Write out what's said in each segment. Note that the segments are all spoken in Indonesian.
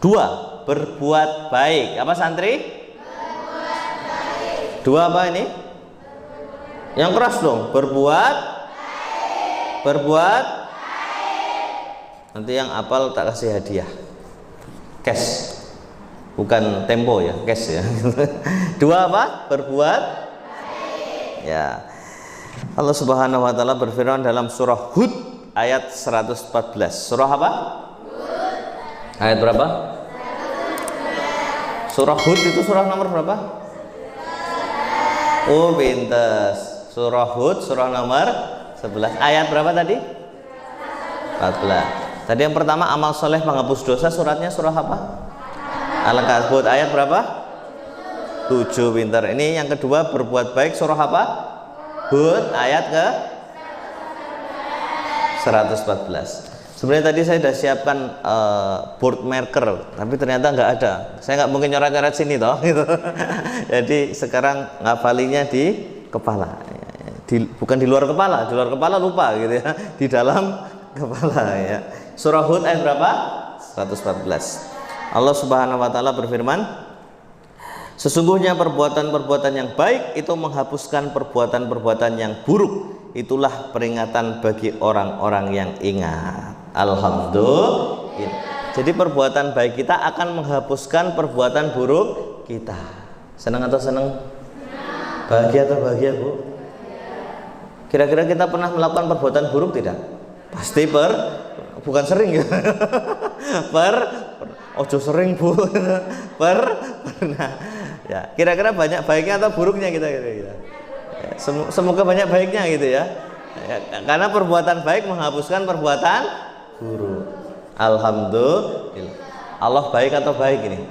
Dua, berbuat baik. Apa santri? Berbuat baik. Dua apa ini? Yang keras dong. Berbuat baik. Berbuat baik. Nanti yang apal tak kasih hadiah. Cash. Bukan tempo ya, cash ya. Dua apa? Berbuat baik. Ya. Allah Subhanahu wa taala berfirman dalam surah Hud ayat 114. Surah apa? Hud. Ayat berapa? 114. Surah Hud itu surah nomor berapa? 11. Oh, pintes. Surah Hud surah nomor 11. Ayat berapa tadi? 14. Tadi yang pertama amal soleh menghapus dosa, suratnya surah apa? Al-Ankabut ayat berapa? 7. Pinter. Ini yang kedua berbuat baik, surah apa? Hud ayat ke 114. Sebenarnya tadi saya sudah siapkan board marker, tapi ternyata nggak ada. Saya nggak mungkin nyoret-nyoret sini toh gitu. Jadi sekarang ngafalinya di kepala, bukan di luar kepala. Di luar kepala lupa gitu ya, di dalam kepala ya. Surah Hud ayat berapa? 114. Allah Subhanahu wa taala berfirman, sesungguhnya perbuatan-perbuatan yang baik itu menghapuskan perbuatan-perbuatan yang buruk. Itulah peringatan bagi orang-orang yang ingat. Alhamdulillah. Jadi perbuatan baik kita akan menghapuskan perbuatan buruk kita. Senang atau senang? Bahagia atau bahagia, Bu? Kira-kira kita pernah melakukan perbuatan buruk tidak? Pasti bukan sering ya. Ojo sering, Bu. Pernah. Ya, kira-kira banyak baiknya atau buruknya kita kira-kira. Ya, semoga banyak baiknya gitu ya. Ya, karena perbuatan baik menghapuskan perbuatan buruk. Alhamdulillah. Allah baik atau baik ini?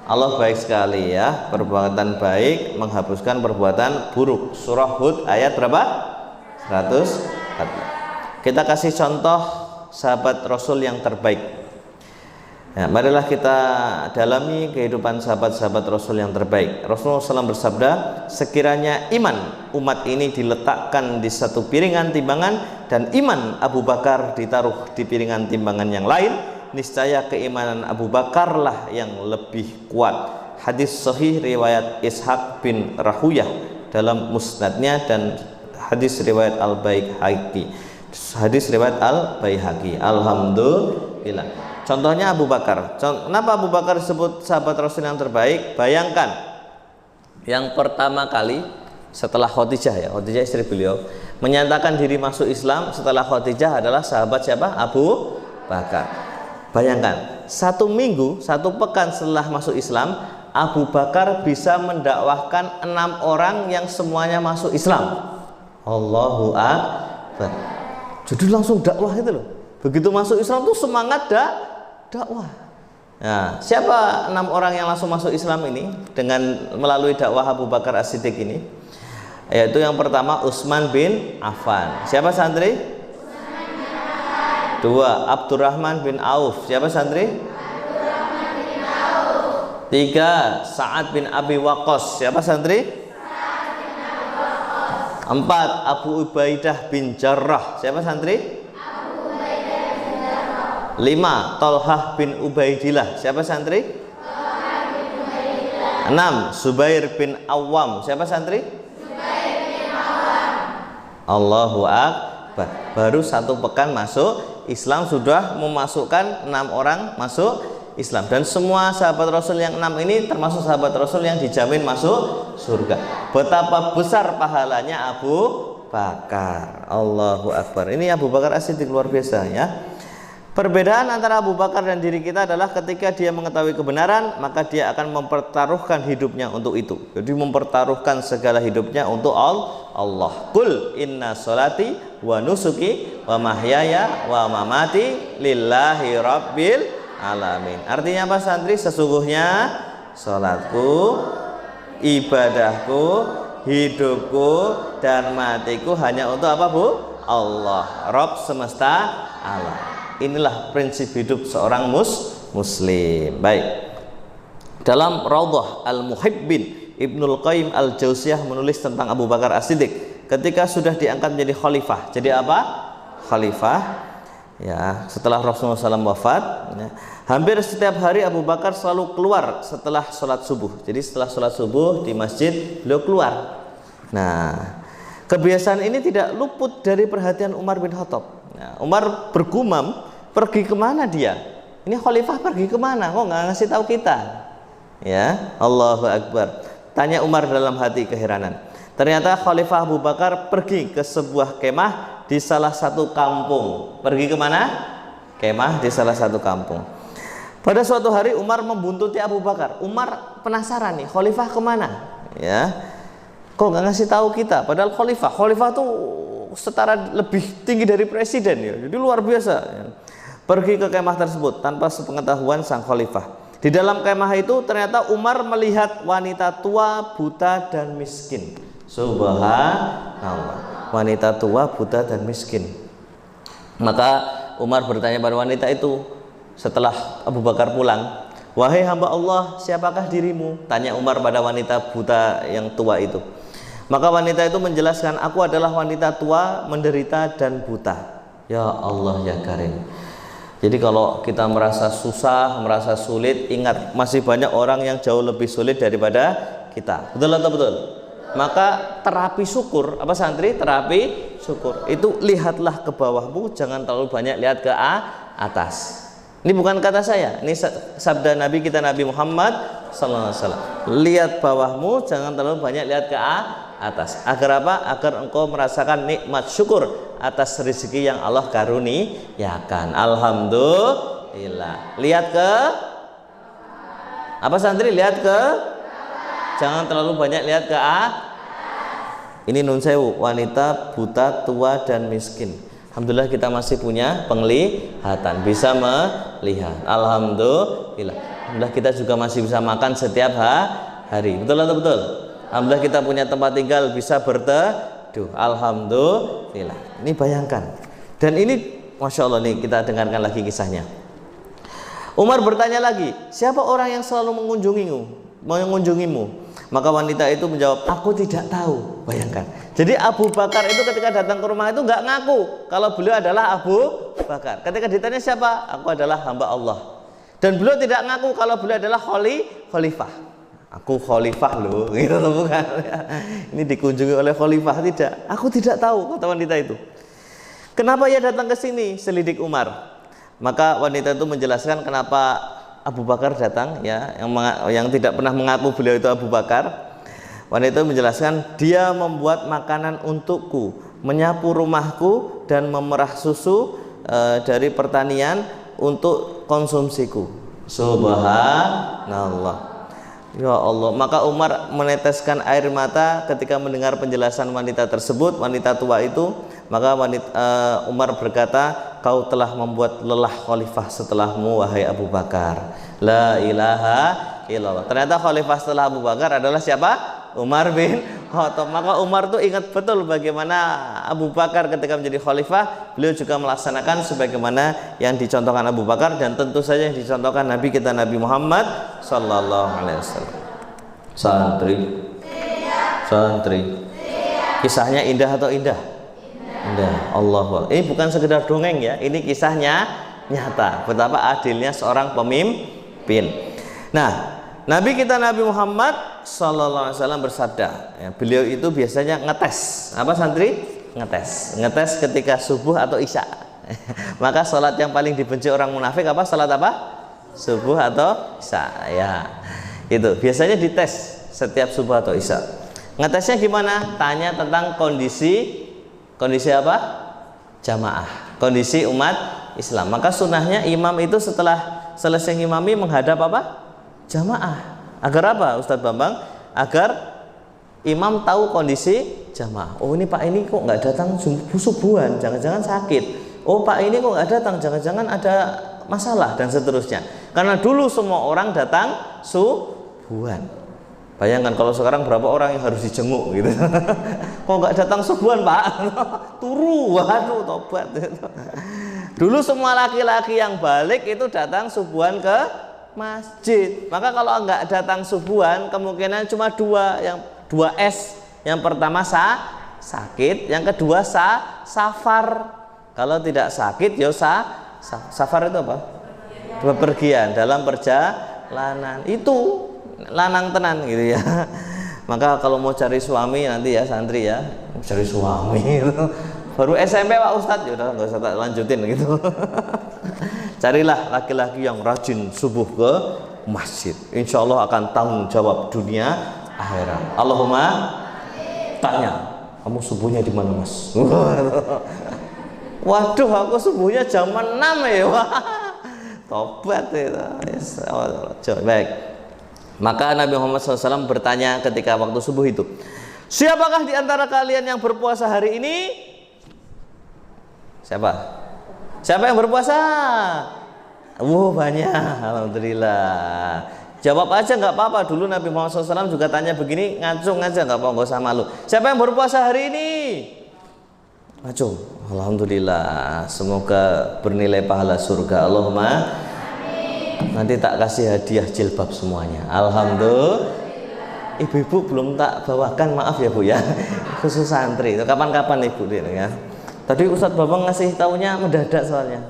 Allah baik sekali ya. Perbuatan baik menghapuskan perbuatan buruk. Surah Hud ayat berapa? 114. Kita kasih contoh sahabat Rasul yang terbaik. Ya, marilah kita dalami kehidupan sahabat-sahabat Rasul yang terbaik. Rasulullah SAW bersabda, sekiranya iman umat ini diletakkan di satu piringan timbangan dan iman Abu Bakar ditaruh di piringan timbangan yang lain, niscaya keimanan Abu Bakarlah yang lebih kuat. Hadis sahih riwayat Ishaq bin Rahuyah dalam musnadnya dan hadis riwayat Al-Baihaqi. Hadis riwayat Al-Baihaqi. Alhamdulillah. Contohnya Abu Bakar. Kenapa Abu Bakar disebut sahabat Rasul yang terbaik? Bayangkan, yang pertama kali setelah Khadijah ya, Khadijah istri beliau, menyatakan diri masuk Islam setelah Khadijah adalah sahabat siapa? Abu Bakar. Bayangkan, 1 minggu, 1 pekan setelah masuk Islam, Abu Bakar bisa mendakwahkan 6 orang yang semuanya masuk Islam. Allahu Akbar. Jadi langsung dakwah itu loh. Begitu masuk Islam tuh semangat dakwah. Nah, siapa 6 orang yang langsung masuk Islam ini dengan melalui dakwah Abu Bakar As-Siddiq ini? Yaitu yang pertama Utsman bin Affan. Siapa santri? Utsman bin Affan. 2, Abdurrahman bin Auf. Siapa santri? Abdurrahman bin Auf. 3, Sa'ad bin Abi Waqqas. Siapa santri? Sa'ad bin Abi Waqqas. 4, Abu Ubaidah bin Jarrah. Siapa santri? 5, Tolhah bin Ubaidillah. Siapa santri? Tolhah bin Ubaidillah. 6, Zubair bin Awam. Siapa santri? Zubair bin Awam. Allahu Akbar. Baru 1 pekan masuk Islam sudah memasukkan 6 orang masuk Islam. Dan semua sahabat Rasul yang 6 ini termasuk sahabat Rasul yang dijamin masuk surga. Betapa besar pahalanya Abu Bakar. Allahu Akbar. Ini Abu Bakar As-Siddiq luar biasa ya. Perbedaan antara Abu Bakar dan diri kita adalah ketika dia mengetahui kebenaran, maka dia akan mempertaruhkan hidupnya untuk itu. Jadi mempertaruhkan segala hidupnya untuk Allah. Qul inna sholati wa nusuki wa mahyaya wa mamati lillahi rabbil alamin. Artinya apa santri? Sesungguhnya salatku, ibadahku, hidupku dan matiku hanya untuk apa, Bu? Allah, Rabb semesta alam. Inilah prinsip hidup seorang muslim. Baik. Dalam Raudhah Al-Muhibbin, Ibnul Qayyim Al-Jauziyah menulis tentang Abu Bakar As-Siddiq ketika sudah diangkat menjadi khalifah. Jadi apa? Khalifah. Ya, setelah Rasulullah SAW wafat, ya, hampir setiap hari Abu Bakar selalu keluar setelah sholat subuh. Jadi setelah sholat subuh di masjid beliau keluar. Nah, kebiasaan ini tidak luput dari perhatian Umar bin Khattab. Nah, Umar bergumam, pergi kemana dia? Ini khalifah pergi kemana? Kok nggak ngasih tahu kita? Ya, Allahu Akbar. Tanya Umar dalam hati keheranan. Ternyata Khalifah Abu Bakar pergi ke sebuah kemah di salah satu kampung. Pergi kemana? Kemah di salah satu kampung. Pada suatu hari Umar membuntuti Abu Bakar. Umar penasaran nih, Khalifah kemana? Ya, kok nggak ngasih tahu kita? Padahal Khalifah tuh setara lebih tinggi dari presiden ya. Jadi luar biasa. Ya. Pergi ke kemah tersebut tanpa sepengetahuan sang Khalifah. Di dalam kemah itu ternyata Umar melihat wanita tua, buta dan miskin. Subhanallah. Wanita tua, buta dan miskin. Maka Umar bertanya pada wanita itu setelah Abu Bakar pulang, "Wahai hamba Allah, siapakah dirimu?" Tanya Umar pada wanita buta yang tua itu. Maka wanita itu menjelaskan, "Aku adalah wanita tua, menderita dan buta." Ya Allah ya Karim. Jadi kalau kita merasa susah, merasa sulit, ingat masih banyak orang yang jauh lebih sulit daripada kita. Betul atau betul? Maka terapi syukur, apa santri? Terapi syukur. Itu lihatlah ke bawahmu, jangan terlalu banyak lihat ke atas. Ini bukan kata saya, ini sabda Nabi kita, Nabi Muhammad sallallahu alaihi wasallam. Lihat bawahmu, jangan terlalu banyak lihat ke atas. Agar apa? Agar engkau merasakan nikmat syukur atas rezeki yang Allah karuniakan. Alhamdulillah. Lihat ke apa santri? Lihat ke, jangan terlalu banyak lihat ke Ini nun sewu, wanita buta, tua dan miskin. Alhamdulillah kita masih punya penglihatan, bisa melihat. Alhamdulillah. Alhamdulillah kita juga masih bisa makan setiap hari. Betul atau betul? Alhamdulillah kita punya tempat tinggal, bisa berteduh. Alhamdulillah. Ini bayangkan. Dan ini Masya Allah nih, kita dengarkan lagi kisahnya. Umar bertanya lagi, siapa orang yang selalu mengunjungimu? Maka wanita itu menjawab, aku tidak tahu. Bayangkan. Jadi Abu Bakar itu ketika datang ke rumah itu nggak ngaku kalau beliau adalah Abu Bakar. Ketika ditanya siapa, aku adalah hamba Allah. Dan beliau tidak ngaku kalau beliau adalah khalifah. Aku khalifah loh, gitu bukan? Ini dikunjungi oleh khalifah, tidak. Aku tidak tahu, kata wanita itu. Kenapa ia datang ke sini? Selidik Umar. Maka wanita itu menjelaskan kenapa Abu Bakar datang, ya, yang tidak pernah mengaku beliau itu Abu Bakar. Wanita itu menjelaskan, dia membuat makanan untukku, menyapu rumahku dan memerah susu dari pertanian untuk konsumsiku. Subhanallah. Ya Allah, maka Umar meneteskan air mata ketika mendengar penjelasan wanita tersebut, wanita tua itu. Maka Umar berkata, kau telah membuat lelah khalifah setelahmu, wahai Abu Bakar. La ilaha illallah. Ternyata khalifah setelah Abu Bakar adalah siapa? Umar bin Khattab. Maka Umar tuh ingat betul bagaimana Abu Bakar ketika menjadi khalifah, beliau juga melaksanakan sebagaimana yang dicontohkan Abu Bakar, dan tentu saja yang dicontohkan Nabi kita, Nabi Muhammad sallallahu alaihi wasallam. Santri. Kisahnya indah atau indah? Indah. Allah. Ini bukan sekedar dongeng ya, ini kisahnya nyata. Betapa adilnya seorang pemimpin. Nah, Nabi kita Nabi Muhammad sallallahu alaihi wasallam bersabda, ya, beliau itu biasanya ngetes. Apa santri? Ngetes ketika subuh atau isya. Maka salat yang paling dibenci orang munafik apa? Salat apa? Subuh atau isya. Ya. Itu biasanya dites setiap subuh atau isya. Ngetesnya gimana? Tanya tentang kondisi apa? Jamaah. Kondisi umat Islam. Maka sunnahnya imam itu setelah selesai imami menghadap apa? Jamaah. Agar apa Ustadz Bambang? Agar imam tahu kondisi jamaah. Oh ini Pak ini kok nggak datang subuhan, jangan-jangan sakit. Oh Pak ini kok nggak datang, jangan-jangan ada masalah, dan seterusnya. Karena dulu semua orang datang subuhan. Bayangkan kalau sekarang berapa orang yang harus dijenguk gitu. Kok nggak datang subuhan Pak? Turu, waduh tobat. Dulu semua laki-laki yang balik itu datang subuhan ke masjid. Maka kalau nggak datang subuhan, kemungkinan cuma dua S. Yang pertama sakit, yang kedua safar. Kalau tidak sakit ya safar itu apa? Bepergian, dalam perjalanan. Itu lanang tenan gitu ya. Maka kalau mau cari suami nanti ya santri ya, mau cari suami gitu. Baru SMP Pak Ustadz, ya udah nggak usah tak lanjutin gitu. Carilah laki-laki yang rajin subuh ke masjid. Insya Allah akan tanggung jawab dunia akhirat. Allahumma tanya, kamu subuhnya di mana Mas? Waduh, aku subuhnya jam 6 ya. Tobat itu. Yes. Baik. Maka Nabi Muhammad SAW bertanya ketika waktu subuh itu, siapakah di antara kalian yang berpuasa hari ini? Siapa yang berpuasa? Banyak, alhamdulillah. Jawab aja nggak apa-apa. Dulu Nabi Muhammad SAW juga tanya begini, ngacung aja nggak apa-apa, nggak usah malu. Siapa yang berpuasa hari ini? Ngacung. Alhamdulillah. Semoga bernilai pahala surga. Allahumma. Nanti tak kasih hadiah jilbab semuanya. Alhamdulillah. Ibu-ibu belum tak bawakan, maaf ya Bu ya. Khusus santri. Itu kapan-kapan Ibu ya. Tadi Ustadz Bambang ngasih taunya mendadak soalnya.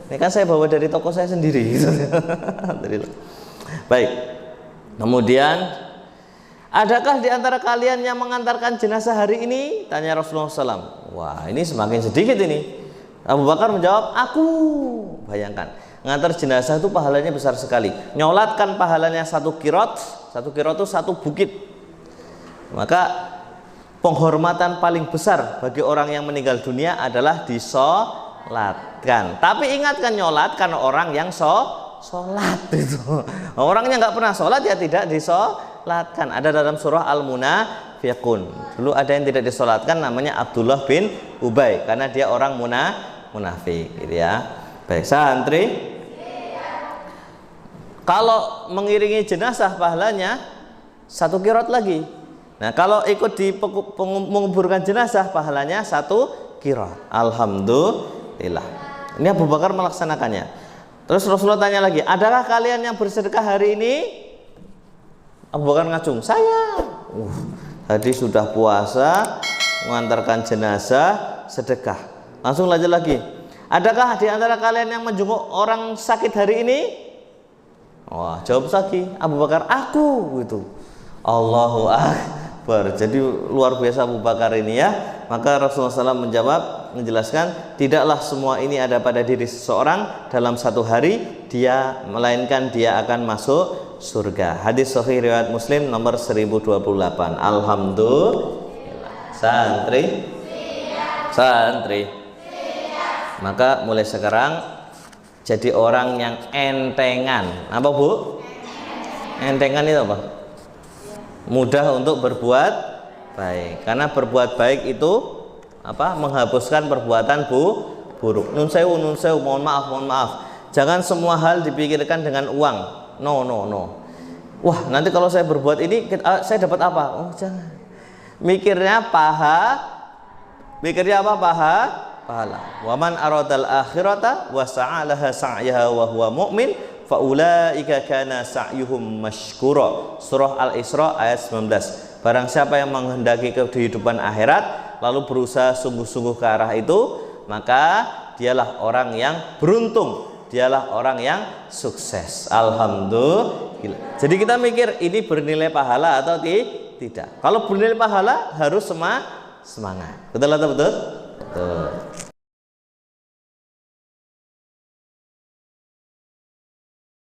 Ini kan saya bawa dari toko saya sendiri. Alhamdulillah. Baik. Kemudian, adakah di antara kalian yang mengantarkan jenazah hari ini? Tanya Rasulullah SAW. Wah, ini semakin sedikit ini. Abu Bakar menjawab, aku. Bayangkan, ngantar jenazah itu pahalanya besar sekali. Nyolatkan pahalanya 1 kirot. 1 kirot itu 1 bukit. Maka penghormatan paling besar bagi orang yang meninggal dunia adalah disolatkan. Tapi ingatkan, nyolatkan orang yang sholat itu. Orangnya nggak pernah sholat ya tidak disolatkan. Ada dalam surah Al-Munafiqun. Dulu ada yang tidak disolatkan, namanya Abdullah bin Ubay, karena dia orang munafik gitu ya. Baik santri, kalau mengiringi jenazah pahalanya 1 kirot lagi. Nah kalau ikut di menguburkan jenazah pahalanya 1 kirot. Alhamdulillah. Ini Abu Bakar melaksanakannya. Terus Rasulullah tanya lagi, adakah kalian yang bersedekah hari ini? Abu Bakar ngacung, saya. Tadi sudah puasa, mengantarkan jenazah, sedekah. Langsung lanjut lagi. Adakah di antara kalian yang menjenguk orang sakit hari ini? Wah, jawab lagi Abu Bakar, aku gitu. Allahu Akbar. Jadi luar biasa Abu Bakar ini ya. Maka Rasulullah SAW menjelaskan, tidaklah semua ini ada pada diri seseorang dalam 1 hari, melainkan dia akan masuk surga. Hadis sahih riwayat Muslim nomor 1028. Alhamdulillah. Santri. Maka mulai sekarang jadi orang yang entengan. Apa Bu? Entengan itu apa? Mudah untuk berbuat baik. Karena berbuat baik itu apa? Menghapuskan perbuatan buruk. Nun sewu, mohon maaf. Jangan semua hal dipikirkan dengan uang. No. Wah, nanti kalau saya berbuat ini saya dapat apa? Oh, jangan. Mikirnya apa? Pahala. Waman aradal akhirata wa sa'alaha sa'yaha wa huwa mu'min fa ulaika kana sa'yuhum mashkura. Surah Al-Isra ayat 19. Barang siapa yang menghendaki kehidupan akhirat lalu berusaha sungguh-sungguh ke arah itu, maka dialah orang yang beruntung, dialah orang yang sukses. Alhamdulillah. Jadi kita mikir ini bernilai pahala atau tidak. Kalau bernilai pahala harus semangat. Betul atau betul? Betul.